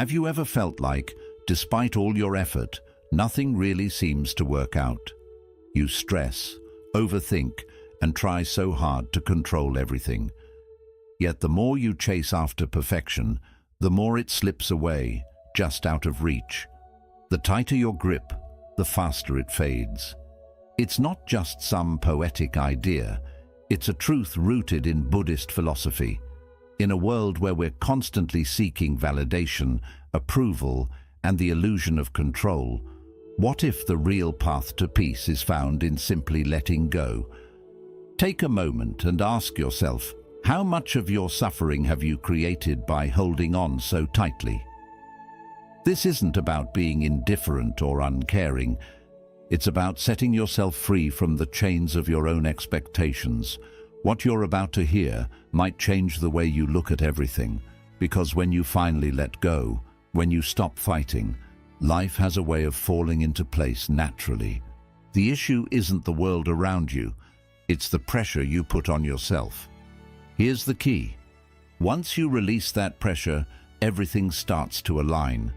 Have you ever felt like, despite all your effort, nothing really seems to work out? You stress, overthink, and try so hard to control everything. Yet the more you chase after perfection, the more it slips away, just out of reach. The tighter your grip, the faster it fades. It's not just some poetic idea, it's a truth rooted in Buddhist philosophy. In a world where we're constantly seeking validation, approval, and the illusion of control, what if the real path to peace is found in simply letting go? Take a moment and ask yourself, how much of your suffering have you created by holding on so tightly? This isn't about being indifferent or uncaring. It's about setting yourself free from the chains of your own expectations. What you're about to hear might change the way you look at everything, because when you finally let go, when you stop fighting, life has a way of falling into place naturally. The issue isn't the world around you, it's the pressure you put on yourself. Here's the key. Once you release that pressure, everything starts to align.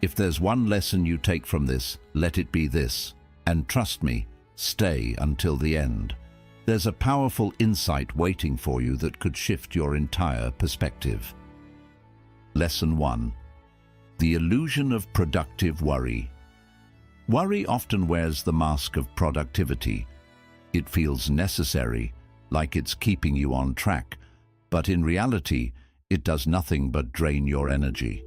If there's one lesson you take from this, let it be this. And trust me, stay until the end. There's a powerful insight waiting for you that could shift your entire perspective. Lesson 1. The illusion of productive worry. Worry often wears the mask of productivity. It feels necessary, like it's keeping you on track, but in reality, it does nothing but drain your energy.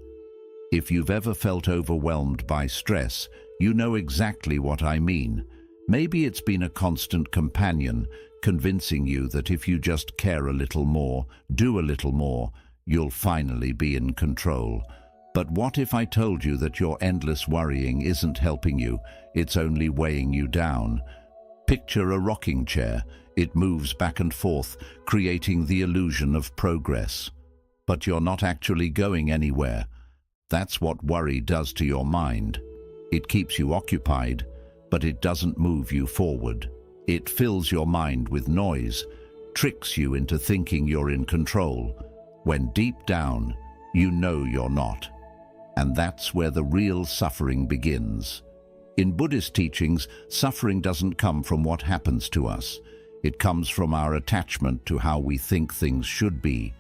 If you've ever felt overwhelmed by stress, you know exactly what I mean. Maybe it's been a constant companion, convincing you that if you just care a little more, do a little more, you'll finally be in control. But what if I told you that your endless worrying isn't helping you, it's only weighing you down? Picture a rocking chair. It moves back and forth, creating the illusion of progress. But you're not actually going anywhere. That's what worry does to your mind. It keeps you occupied, but it doesn't move you forward. It fills your mind with noise, tricks you into thinking you're in control, when deep down, you know you're not. And that's where the real suffering begins. In Buddhist teachings, suffering doesn't come from what happens to us. It comes from our attachment to how we think things should be.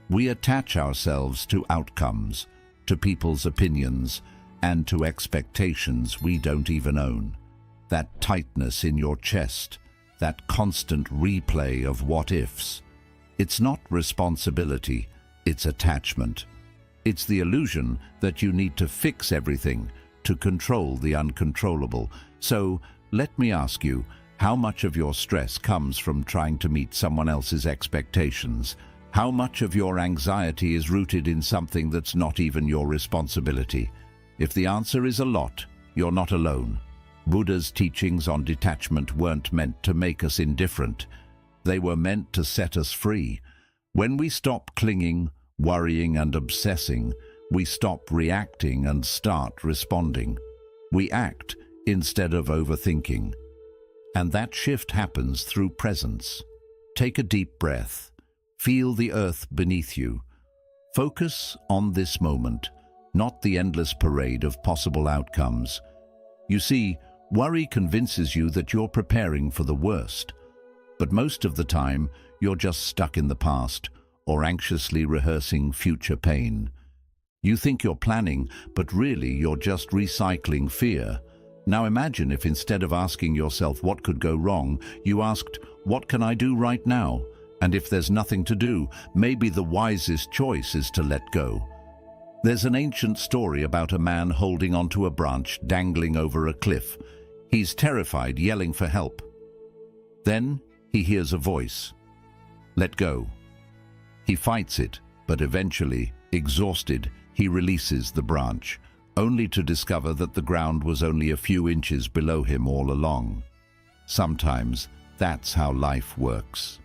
We attach ourselves to outcomes, to people's opinions, and to expectations we don't even own. That tightness in your chest, that constant replay of what-ifs. It's not responsibility, it's attachment. It's the illusion that you need to fix everything, to control the uncontrollable. So, let me ask you, how much of your stress comes from trying to meet someone else's expectations? How much of your anxiety is rooted in something that's not even your responsibility? If the answer is a lot, you're not alone. Buddha's teachings on detachment weren't meant to make us indifferent. They were meant to set us free. When we stop clinging, worrying, and obsessing, we stop reacting and start responding. We act instead of overthinking. And that shift happens through presence. Take a deep breath. Feel the earth beneath you. Focus on this moment, not the endless parade of possible outcomes. You see, worry convinces you that you're preparing for the worst. But most of the time, you're just stuck in the past or anxiously rehearsing future pain. You think you're planning, but really you're just recycling fear. Now imagine if instead of asking yourself what could go wrong, you asked, what can I do right now? And if there's nothing to do, maybe the wisest choice is to let go. There's an ancient story about a man holding onto a branch dangling over a cliff. He's terrified, yelling for help. Then he hears a voice. Let go. He fights it, but eventually, exhausted, he releases the branch, only to discover that the ground was only a few inches below him all along. Sometimes, that's how life works.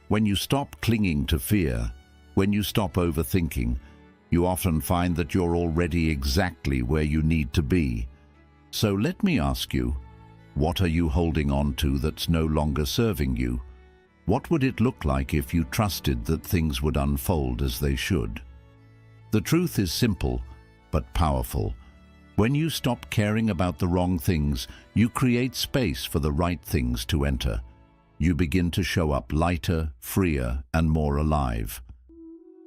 When you stop clinging to fear, when you stop overthinking, you often find that you're already exactly where you need to be. So let me ask you, what are you holding on to that's no longer serving you? What would it look like if you trusted that things would unfold as they should? The truth is simple. but powerful. When you stop caring about the wrong things, you create space for the right things to enter. You begin to show up lighter, freer, and more alive.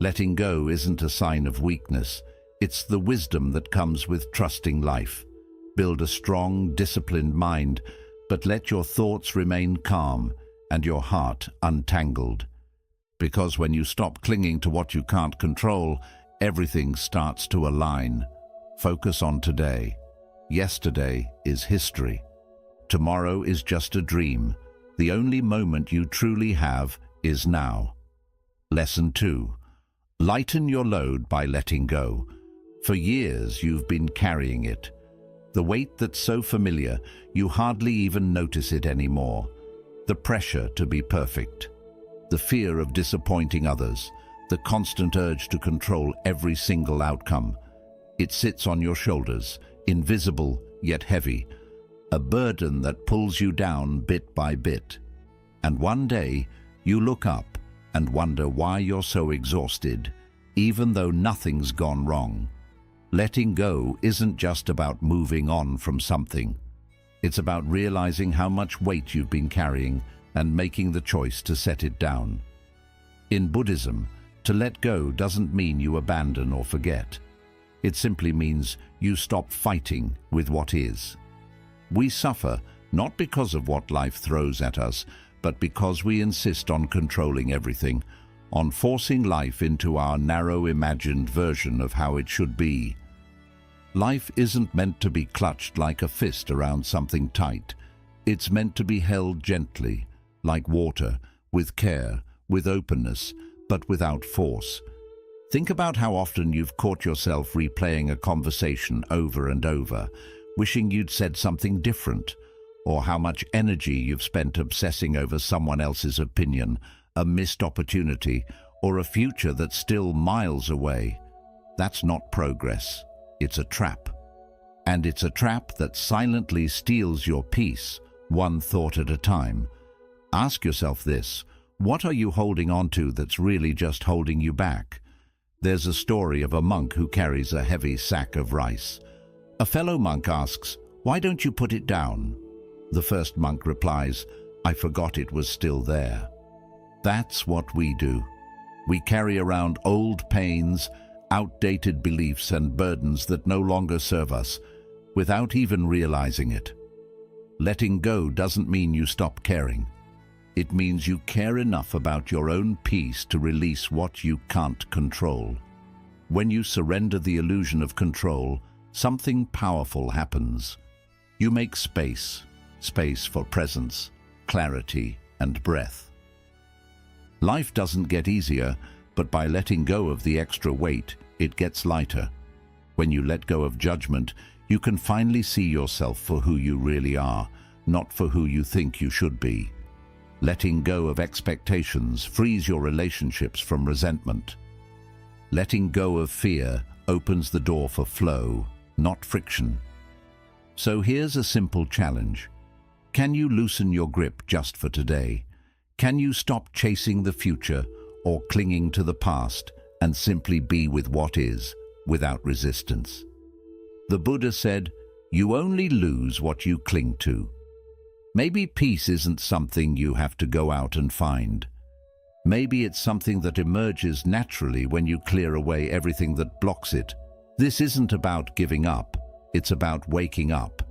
Letting go isn't a sign of weakness. It's the wisdom that comes with trusting life. Build a strong, disciplined mind, but let your thoughts remain calm and your heart untangled. Because when you stop clinging to what you can't control, everything starts to align. Focus on today. Yesterday is history. Tomorrow is just a dream. The only moment you truly have is now. Lesson 2. Lighten your load by letting go. For years you've been carrying it. The weight that's so familiar, you hardly even notice it anymore. The pressure to be perfect. The fear of disappointing others. The constant urge to control every single outcome. It sits on your shoulders, invisible yet heavy. A burden that pulls you down bit by bit. And one day, you look up and wonder why you're so exhausted, even though nothing's gone wrong. Letting go isn't just about moving on from something. It's about realizing how much weight you've been carrying and making the choice to set it down. In Buddhism, to let go doesn't mean you abandon or forget. It simply means you stop fighting with what is. We suffer not because of what life throws at us, but because we insist on controlling everything, on forcing life into our narrow imagined version of how it should be. Life isn't meant to be clutched like a fist around something tight. It's meant to be held gently, like water, with care, with openness, but without force. Think about how often you've caught yourself replaying a conversation over and over, wishing you'd said something different, or how much energy you've spent obsessing over someone else's opinion, a missed opportunity, or a future that's still miles away. That's not progress. It's a trap. And it's a trap that silently steals your peace, one thought at a time. Ask yourself this: what are you holding on to that's really just holding you back? There's a story of a monk who carries a heavy sack of rice. A fellow monk asks, "Why don't you put it down?" The first monk replies, "I forgot it was still there." That's what we do. We carry around old pains, outdated beliefs and burdens that no longer serve us, without even realizing it. Letting go doesn't mean you stop caring. It means you care enough about your own peace to release what you can't control. When you surrender the illusion of control, something powerful happens. You make space for presence, clarity, and breath. Life doesn't get easier, but by letting go of the extra weight, it gets lighter. When you let go of judgment, you can finally see yourself for who you really are, not for who you think you should be. Letting go of expectations frees your relationships from resentment. Letting go of fear opens the door for flow, not friction. So here's a simple challenge. Can you loosen your grip just for today? Can you stop chasing the future or clinging to the past and simply be with what is, without resistance? The Buddha said, "You only lose what you cling to." Maybe peace isn't something you have to go out and find. Maybe it's something that emerges naturally when you clear away everything that blocks it. This isn't about giving up, it's about waking up.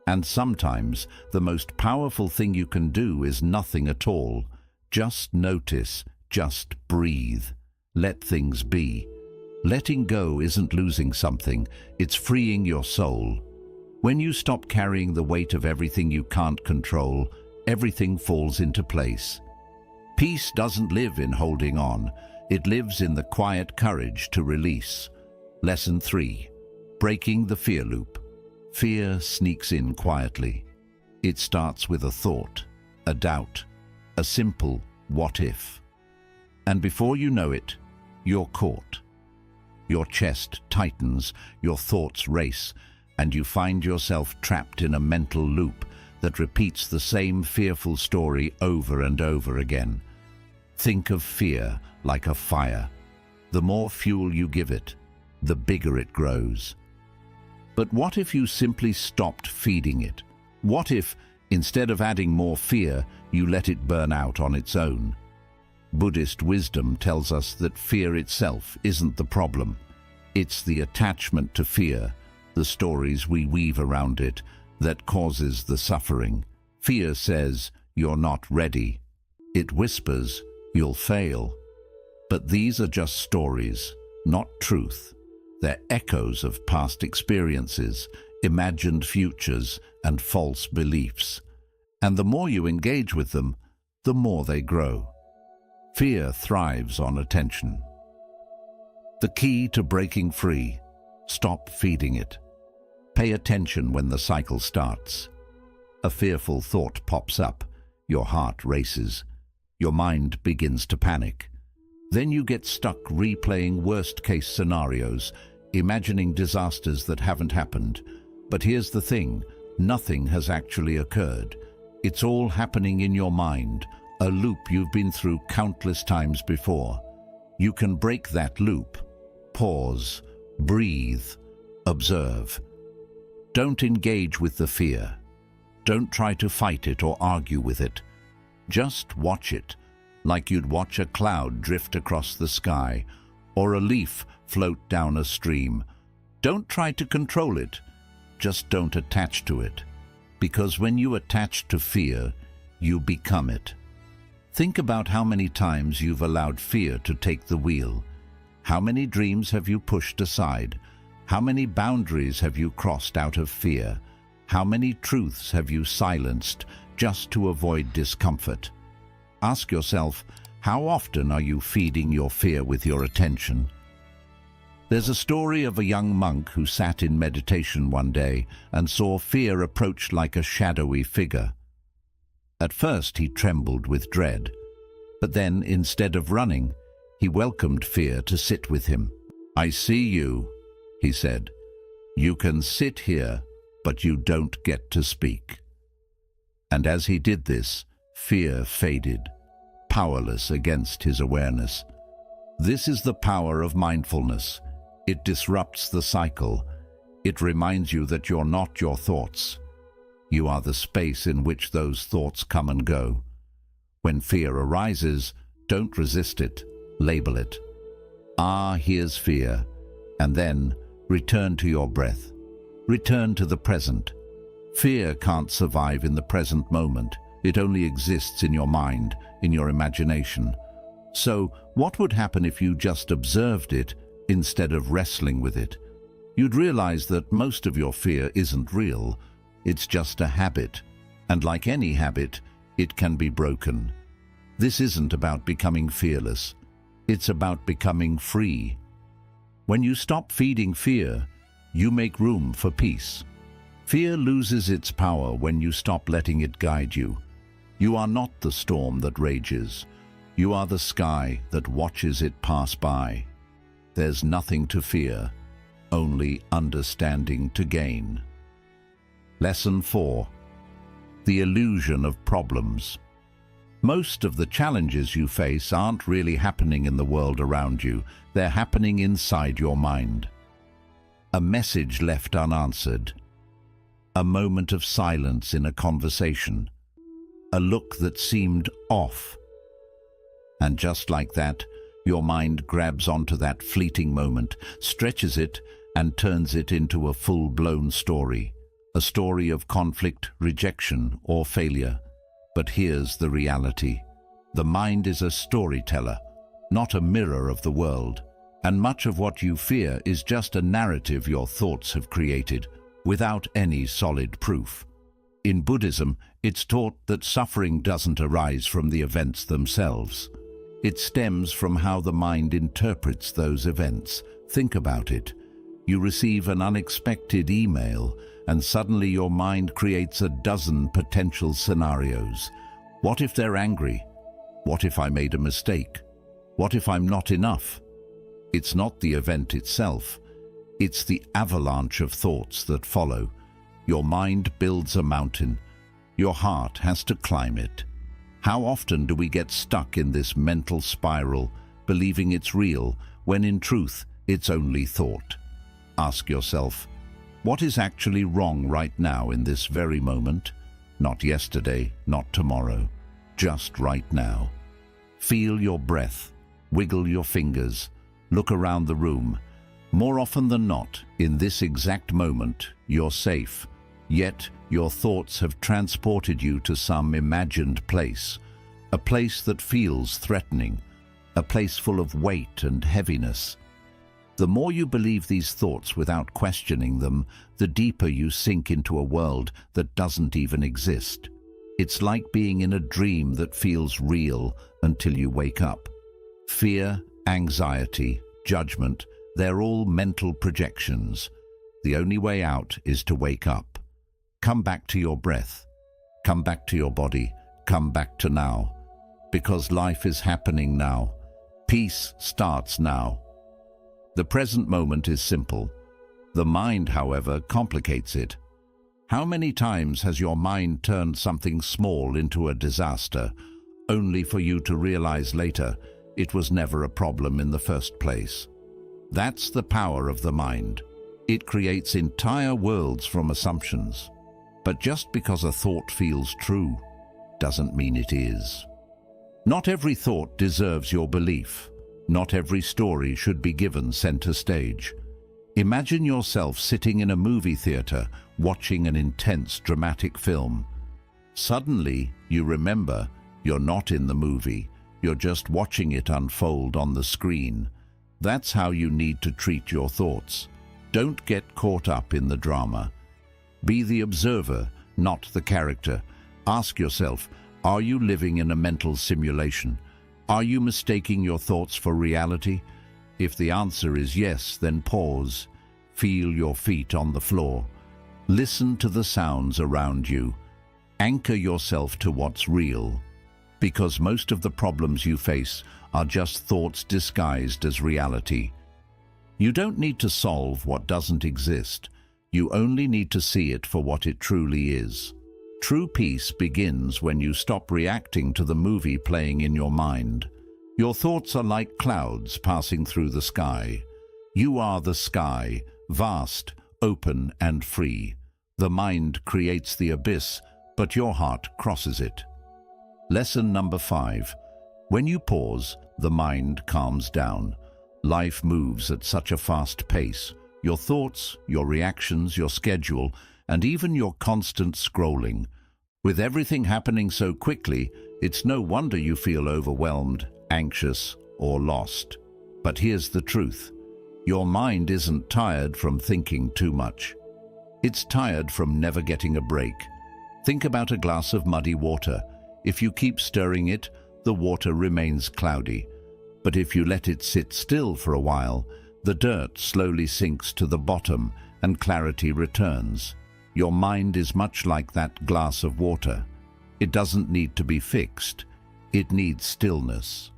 And sometimes the most powerful thing you can do is nothing at all. Just notice, just breathe. Let things be. Letting go isn't losing something, it's freeing your soul. When you stop carrying the weight of everything you can't control, everything falls into place. Peace doesn't live in holding on, it lives in the quiet courage to release. Lesson 3. Breaking the fear loop. Fear sneaks in quietly. It starts with a thought, a doubt, a simple "what if?" And before you know it, you're caught. Your chest tightens, your thoughts race, and you find yourself trapped in a mental loop that repeats the same fearful story over and over again. Think of fear like a fire. The more fuel you give it, the bigger it grows. But what if you simply stopped feeding it? What if, instead of adding more fear, you let it burn out on its own? Buddhist wisdom tells us that fear itself isn't the problem. It's the attachment to fear, the stories we weave around it, that causes the suffering. Fear says, "You're not ready." It whispers, "You'll fail." But these are just stories, not truth. They're echoes of past experiences, imagined futures, and false beliefs. And the more you engage with them, the more they grow. Fear thrives on attention. The key to breaking free: stop feeding it. Pay attention when the cycle starts. A fearful thought pops up, your heart races, your mind begins to panic. Then you get stuck replaying worst-case scenarios, imagining disasters that haven't happened. But here's the thing, nothing has actually occurred. It's all happening in your mind, a loop you've been through countless times before. You can break that loop. Pause, breathe, observe. Don't engage with the fear. Don't try to fight it or argue with it. Just watch it, like you'd watch a cloud drift across the sky or a leaf float down a stream. Don't try to control it. Just don't attach to it. Because when you attach to fear, you become it. Think about how many times you've allowed fear to take the wheel. How many dreams have you pushed aside? How many boundaries have you crossed out of fear? How many truths have you silenced just to avoid discomfort? Ask yourself, how often are you feeding your fear with your attention? There's a story of a young monk who sat in meditation one day and saw fear approach like a shadowy figure. At first he trembled with dread, but then, instead of running, he welcomed fear to sit with him. "I see you," he said. "You can sit here, but you don't get to speak." And as he did this, fear faded, powerless against his awareness. This is the power of mindfulness. It disrupts the cycle. It reminds you that you're not your thoughts. You are the space in which those thoughts come and go. When fear arises, don't resist it, label it. "Ah, here's fear." And then return to your breath. Return to the present. Fear can't survive in the present moment. It only exists in your mind, in your imagination. So, what would happen if you just observed it instead of wrestling with it? You'd realize that most of your fear isn't real. It's just a habit. And like any habit, it can be broken. This isn't about becoming fearless. It's about becoming free. When you stop feeding fear, you make room for peace. Fear loses its power when you stop letting it guide you. You are not the storm that rages. You are the sky that watches it pass by. There's nothing to fear, only understanding to gain. Lesson 4. The illusion of problems. Most of the challenges you face aren't really happening in the world around you. They're happening inside your mind. A message left unanswered. A moment of silence in a conversation. A look that seemed off. And just like that, your mind grabs onto that fleeting moment, stretches it, and turns it into a full-blown story. A story of conflict, rejection, or failure. But here's the reality. The mind is a storyteller, not a mirror of the world. And much of what you fear is just a narrative your thoughts have created, without any solid proof. In Buddhism, it's taught that suffering doesn't arise from the events themselves. It stems from how the mind interprets those events. Think about it. You receive an unexpected email, and suddenly your mind creates a dozen potential scenarios. What if they're angry? What if I made a mistake? What if I'm not enough? It's not the event itself. It's the avalanche of thoughts that follow. Your mind builds a mountain. Your heart has to climb it. How often do we get stuck in this mental spiral, believing it's real, when in truth, it's only thought. Ask yourself, what is actually wrong right now in this very moment? Not yesterday, not tomorrow, just right now. Feel your breath, wiggle your fingers, look around the room. More often than not, in this exact moment, you're safe, yet your thoughts have transported you to some imagined place, a place that feels threatening, a place full of weight and heaviness. The more you believe these thoughts without questioning them, the deeper you sink into a world that doesn't even exist. It's like being in a dream that feels real until you wake up. Fear, anxiety, judgment, they're all mental projections. The only way out is to wake up. Come back to your breath. Come back to your body. Come back to now. Because life is happening now. Peace starts now. The present moment is simple. The mind, however, complicates it. How many times has your mind turned something small into a disaster, only for you to realize later it was never a problem in the first place? That's the power of the mind. It creates entire worlds from assumptions. But just because a thought feels true doesn't mean it is. Not every thought deserves your belief. Not every story should be given center stage. Imagine yourself sitting in a movie theater watching an intense dramatic film. Suddenly, you remember you're not in the movie, you're just watching it unfold on the screen. That's how you need to treat your thoughts. Don't get caught up in the drama. Be the observer, not the character. Ask yourself, are you living in a mental simulation? Are you mistaking your thoughts for reality? If the answer is yes, then pause. Feel your feet on the floor. Listen to the sounds around you. Anchor yourself to what's real. Because most of the problems you face are just thoughts disguised as reality. You don't need to solve what doesn't exist. You only need to see it for what it truly is. True peace begins when you stop reacting to the movie playing in your mind. Your thoughts are like clouds passing through the sky. You are the sky, vast, open, and free. The mind creates the abyss, but your heart crosses it. Lesson number 5. When you pause, the mind calms down. Life moves at such a fast pace. Your thoughts, your reactions, your schedule, and even your constant scrolling. With everything happening so quickly, it's no wonder you feel overwhelmed, anxious, or lost. But here's the truth. Your mind isn't tired from thinking too much. It's tired from never getting a break. Think about a glass of muddy water. If you keep stirring it, the water remains cloudy. But if you let it sit still for a while, the dirt slowly sinks to the bottom and clarity returns. Your mind is much like that glass of water. It doesn't need to be fixed. It needs stillness.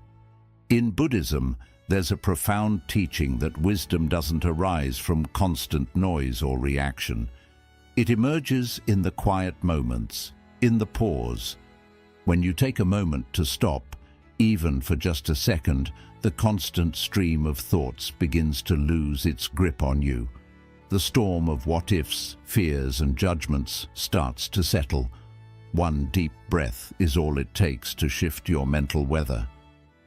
In Buddhism, there's a profound teaching that wisdom doesn't arise from constant noise or reaction. It emerges in the quiet moments, in the pause. When you take a moment to stop, even for just a second, the constant stream of thoughts begins to lose its grip on you. The storm of what-ifs, fears, and judgments starts to settle. One deep breath is all it takes to shift your mental weather.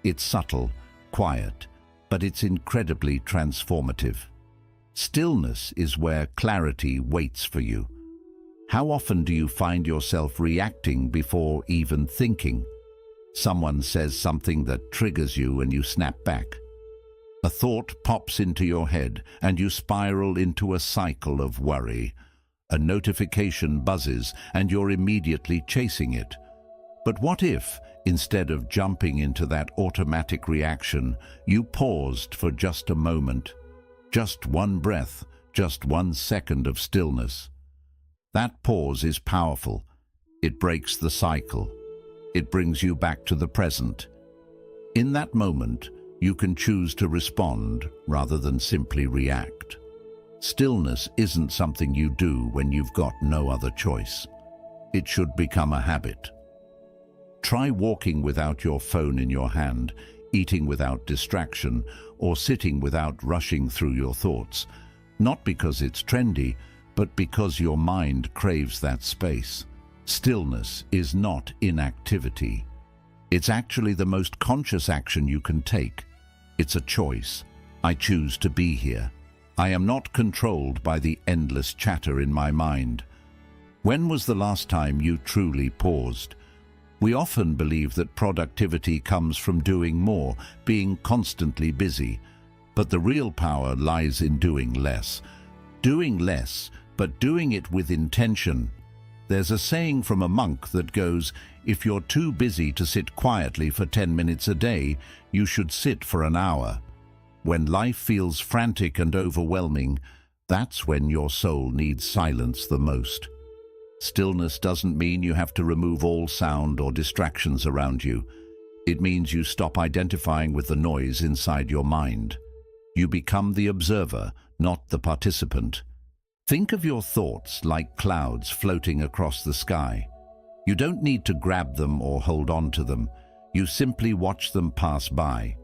It's subtle, quiet, but it's incredibly transformative. Stillness is where clarity waits for you. How often do you find yourself reacting before even thinking? Someone says something that triggers you and you snap back. A thought pops into your head and you spiral into a cycle of worry. A notification buzzes and you're immediately chasing it. But what if, instead of jumping into that automatic reaction, you paused for just a moment? Just one breath, just 1 second of stillness. That pause is powerful. It breaks the cycle. It brings you back to the present. In that moment, you can choose to respond rather than simply react. Stillness isn't something you do when you've got no other choice. It should become a habit. Try walking without your phone in your hand, eating without distraction, or sitting without rushing through your thoughts. Not because it's trendy, but because your mind craves that space. Stillness is not inactivity. It's actually the most conscious action you can take. It's a choice. I choose to be here. I am not controlled by the endless chatter in my mind. When was the last time you truly paused? We often believe that productivity comes from doing more, being constantly busy. But the real power lies in doing less. Doing less, but doing it with intention. There's a saying from a monk that goes, if you're too busy to sit quietly for 10 minutes a day, you should sit for an hour. When life feels frantic and overwhelming, that's when your soul needs silence the most. Stillness doesn't mean you have to remove all sound or distractions around you. It means you stop identifying with the noise inside your mind. You become the observer, not the participant. Think of your thoughts like clouds floating across the sky. You don't need to grab them or hold on to them. You simply watch them pass by.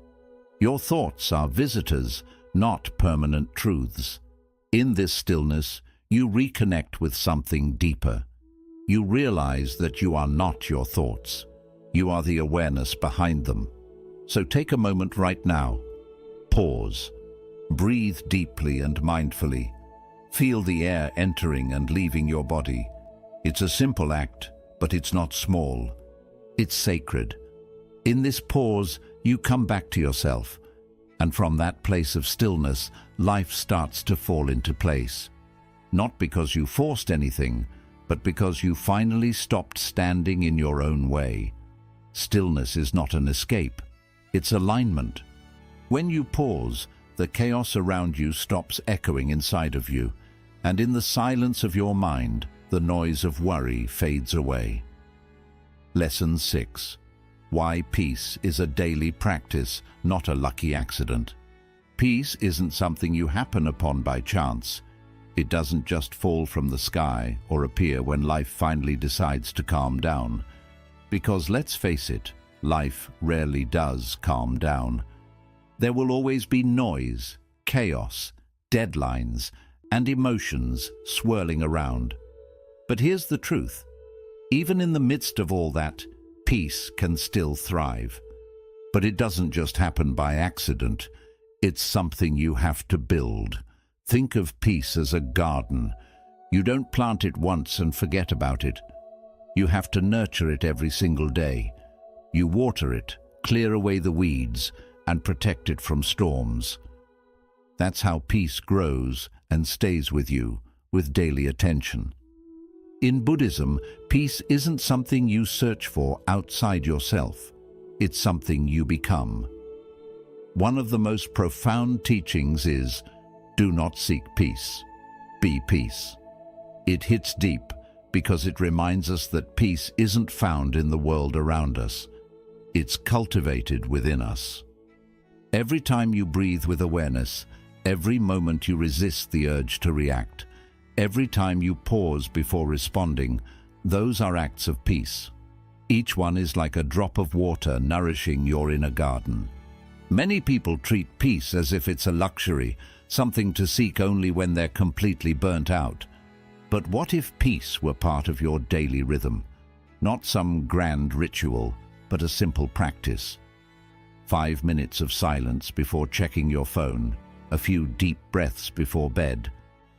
Your thoughts are visitors, not permanent truths. In this stillness, you reconnect with something deeper. You realize that you are not your thoughts. You are the awareness behind them. So take a moment right now. Pause. Breathe deeply and mindfully. Feel the air entering and leaving your body. It's a simple act, but it's not small. It's sacred. In this pause, you come back to yourself. And from that place of stillness, life starts to fall into place. Not because you forced anything, but because you finally stopped standing in your own way. Stillness is not an escape. It's alignment. When you pause, the chaos around you stops echoing inside of you, and in the silence of your mind, the noise of worry fades away. Lesson 6. Why peace is a daily practice, not a lucky accident. Peace isn't something you happen upon by chance. It doesn't just fall from the sky or appear when life finally decides to calm down. Because let's face it, life rarely does calm down. There will always be noise, chaos, deadlines, and emotions swirling around. But here's the truth. Even in the midst of all that, peace can still thrive. But it doesn't just happen by accident. It's something you have to build. Think of peace as a garden. You don't plant it once and forget about it. You have to nurture it every single day. You water it, clear away the weeds, and protect it from storms. That's how peace grows and stays with you, with daily attention. In Buddhism, peace isn't something you search for outside yourself. It's something you become. One of the most profound teachings is, do not seek peace, be peace. It hits deep because it reminds us that peace isn't found in the world around us. It's cultivated within us. Every time you breathe with awareness, every moment you resist the urge to react, every time you pause before responding, those are acts of peace. Each one is like a drop of water nourishing your inner garden. Many people treat peace as if it's a luxury, something to seek only when they're completely burnt out. But what if peace were part of your daily rhythm? Not some grand ritual, but a simple practice. 5 minutes of silence before checking your phone, a few deep breaths before bed,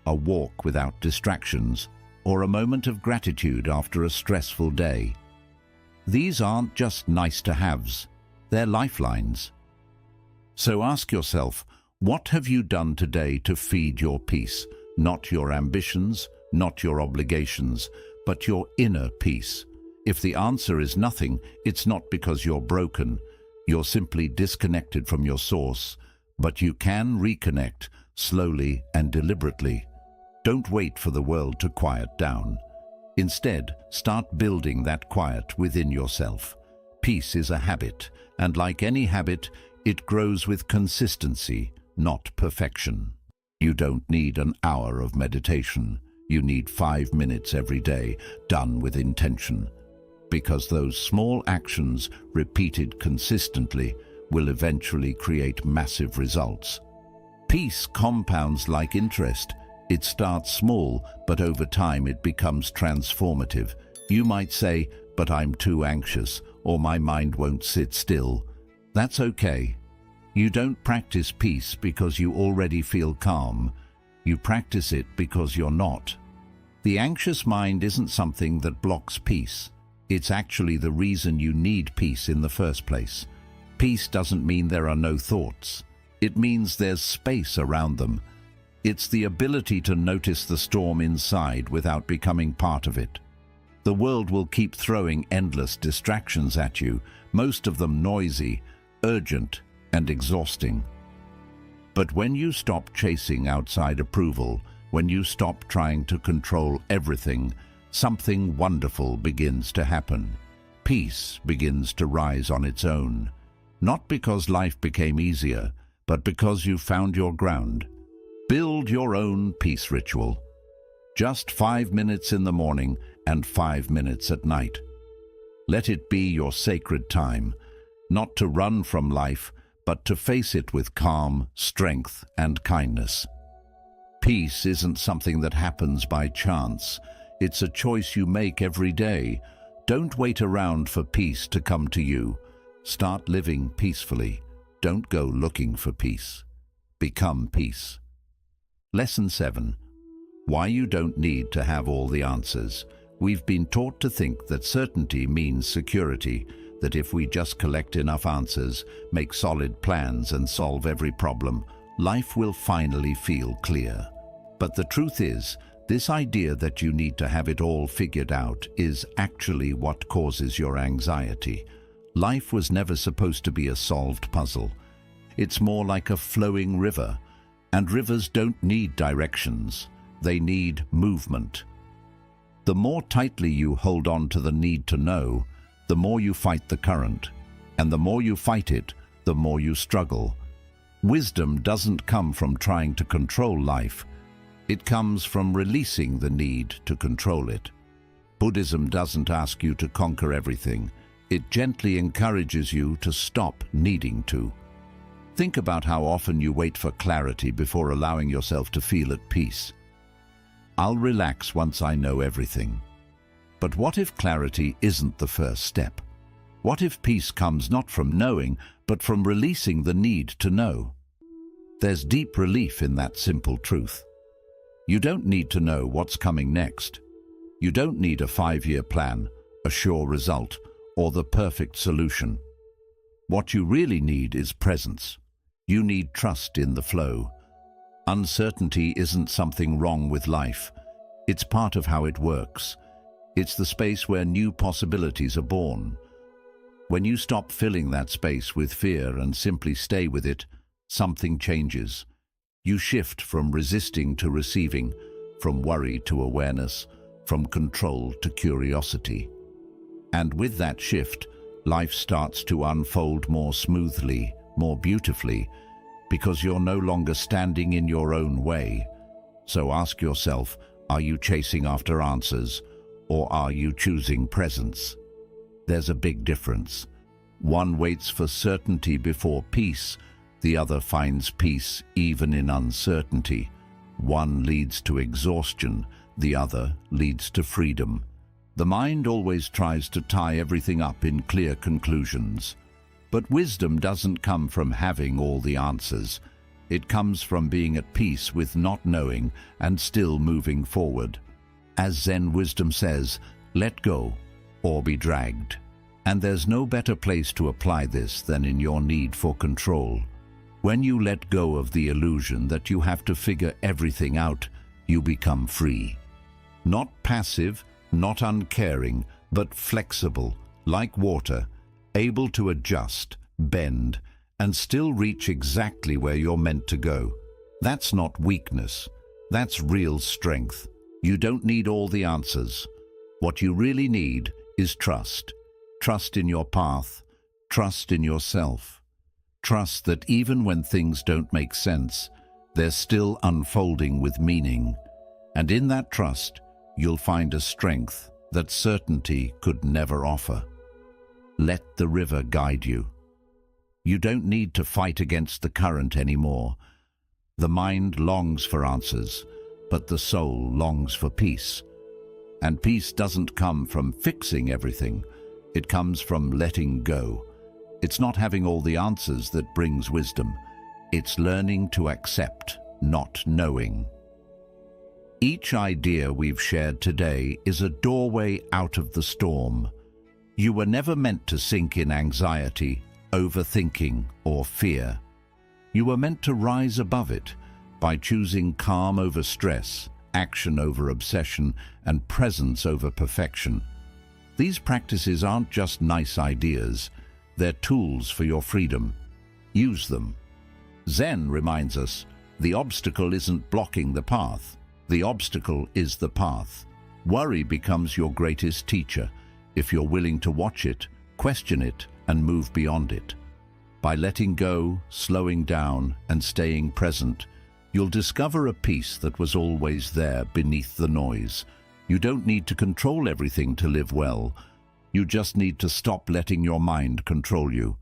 a walk without distractions, or a moment of gratitude after a stressful day. These aren't just nice-to-haves, they're lifelines. So ask yourself, what have you done today to feed your peace? Not your ambitions, not your obligations, but your inner peace. If the answer is nothing, it's not because you're broken. You're simply disconnected from your source, but you can reconnect slowly and deliberately. Don't wait for the world to quiet down. Instead, start building that quiet within yourself. Peace is a habit, and like any habit, it grows with consistency, not perfection. You don't need an hour of meditation. You need 5 minutes every day, done with intention. Because those small actions, repeated consistently, will eventually create massive results. Peace compounds like interest. It starts small, but over time it becomes transformative. You might say, "But I'm too anxious," or "My mind won't sit still." That's okay. You don't practice peace because you already feel calm. You practice it because you're not. The anxious mind isn't something that blocks peace. It's actually the reason you need peace in the first place. Peace doesn't mean there are no thoughts. It means there's space around them. It's the ability to notice the storm inside without becoming part of it. The world will keep throwing endless distractions at you, most of them noisy, urgent, and exhausting. But when you stop chasing outside approval, when you stop trying to control everything, something wonderful begins to happen. Peace begins to rise on its own. Not because life became easier, but because you found your ground. Build your own peace ritual. Just 5 minutes in the morning and 5 minutes at night. Let it be your sacred time, not to run from life, but to face it with calm, strength, and kindness. Peace isn't something that happens by chance. It's a choice you make every day. Don't wait around for peace to come to you. Start living peacefully. Don't go looking for peace. Become peace. Lesson 7. Why you don't need to have all the answers. We've been taught to think that certainty means security, that if we just collect enough answers, make solid plans and solve every problem, life will finally feel clear. But the truth is, this idea that you need to have it all figured out is actually what causes your anxiety. Life was never supposed to be a solved puzzle. It's more like a flowing river, and rivers don't need directions. They need movement. The more tightly you hold on to the need to know, the more you fight the current, and the more you fight it, the more you struggle. Wisdom doesn't come from trying to control life. It comes from releasing the need to control it. Buddhism doesn't ask you to conquer everything. It gently encourages you to stop needing to. Think about how often you wait for clarity before allowing yourself to feel at peace. I'll relax once I know everything. But what if clarity isn't the first step? What if peace comes not from knowing, but from releasing the need to know? There's deep relief in that simple truth. You don't need to know what's coming next. You don't need a 5-year plan, a sure result, or the perfect solution. What you really need is presence. You need trust in the flow. Uncertainty isn't something wrong with life. It's part of how it works. It's the space where new possibilities are born. When you stop filling that space with fear and simply stay with it, something changes. You shift from resisting to receiving, from worry to awareness, from control to curiosity. And with that shift, life starts to unfold more smoothly, more beautifully, because you're no longer standing in your own way. So ask yourself, are you chasing after answers, or are you choosing presence? There's a big difference. One waits for certainty before peace, the other finds peace even in uncertainty. One leads to exhaustion, the other leads to freedom. The mind always tries to tie everything up in clear conclusions. But wisdom doesn't come from having all the answers. It comes from being at peace with not knowing and still moving forward. As Zen wisdom says, let go or be dragged. And there's no better place to apply this than in your need for control. When you let go of the illusion that you have to figure everything out, you become free. Not passive, not uncaring, but flexible, like water, able to adjust, bend, and still reach exactly where you're meant to go. That's not weakness. That's real strength. You don't need all the answers. What you really need is trust. Trust in your path. Trust in yourself. Trust that even when things don't make sense, they're still unfolding with meaning. And in that trust, you'll find a strength that certainty could never offer. Let the river guide you. You don't need to fight against the current anymore. The mind longs for answers, but the soul longs for peace. And peace doesn't come from fixing everything. It comes from letting go. It's not having all the answers that brings wisdom. It's learning to accept, not knowing. Each idea we've shared today is a doorway out of the storm. You were never meant to sink in anxiety, overthinking, or fear. You were meant to rise above it by choosing calm over stress, action over obsession, and presence over perfection. These practices aren't just nice ideas, they're tools for your freedom. Use them. Zen reminds us, the obstacle isn't blocking the path. The obstacle is the path. Worry becomes your greatest teacher if you're willing to watch it, question it, and move beyond it. By letting go, slowing down, and staying present, you'll discover a peace that was always there beneath the noise. You don't need to control everything to live well. You just need to stop letting your mind control you.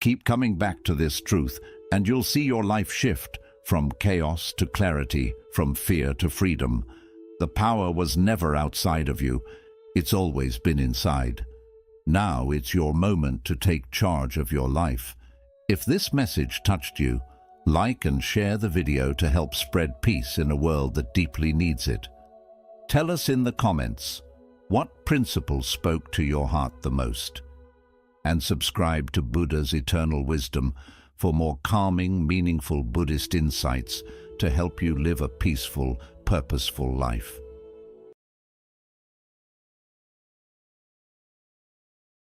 Keep coming back to this truth, and you'll see your life shift from chaos to clarity, from fear to freedom. The power was never outside of you. It's always been inside. Now it's your moment to take charge of your life. If this message touched you, like and share the video to help spread peace in a world that deeply needs it. Tell us in the comments, what principles spoke to your heart the most? And subscribe to Buddha's Eternal Wisdom for more calming, meaningful Buddhist insights to help you live a peaceful, purposeful life.